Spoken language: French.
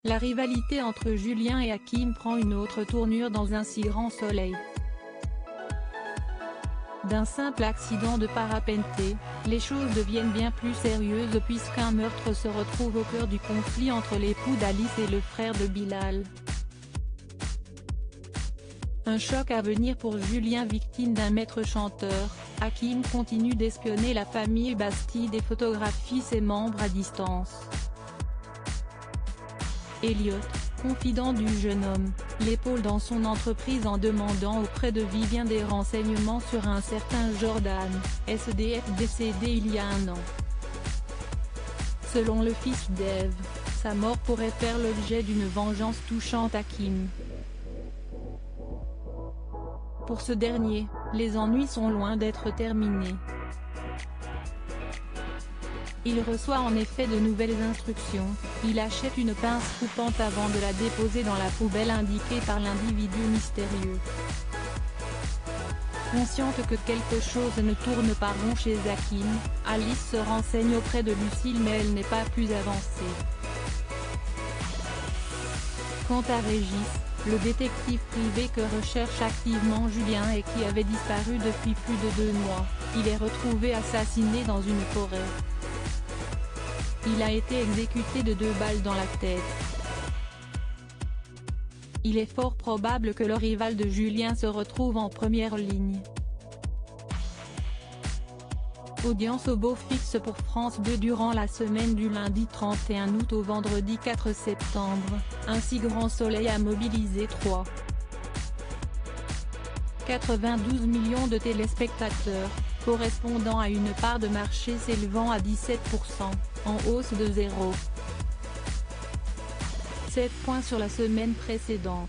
La rivalité entre Julien et Hakim prend une autre tournure dans Un si grand soleil. D'un simple accident de parapenté, les choses deviennent bien plus sérieuses puisqu'un meurtre se retrouve au cœur du conflit entre l'époux d'Alice et le frère de Bilal. Un choc à venir pour Julien, victime d'un maître chanteur. Hakim continue d'espionner la famille Bastide et photographie ses membres à distance. Elliot, confident du jeune homme, l'épaule dans son entreprise en demandant auprès de Vivien des renseignements sur un certain Jordan, SDF décédé il y a un an. Selon le fils d'Eve, sa mort pourrait faire l'objet d'une vengeance touchant Hakim. Pour ce dernier, les ennuis sont loin d'être terminés. Il reçoit en effet de nouvelles instructions, il achète une pince coupante avant de la déposer dans la poubelle indiquée par l'individu mystérieux. Consciente que quelque chose ne tourne pas rond chez Hakim, Alice se renseigne auprès de Lucille mais elle n'est pas plus avancée. Quant à Régis, le détective privé que recherche activement Julien et qui avait disparu depuis plus de 2 mois, il est retrouvé assassiné dans une forêt. Il a été exécuté de 2 balles dans la tête. Il est fort probable que le rival de Julien se retrouve en première ligne. Audience au beau fixe pour France 2 durant la semaine du lundi 31 août au vendredi 4 septembre, Un si grand soleil a mobilisé 3,92 millions de téléspectateurs, correspondant à une part de marché s'élevant à 17%, en hausse de 0,7 points sur la semaine précédente.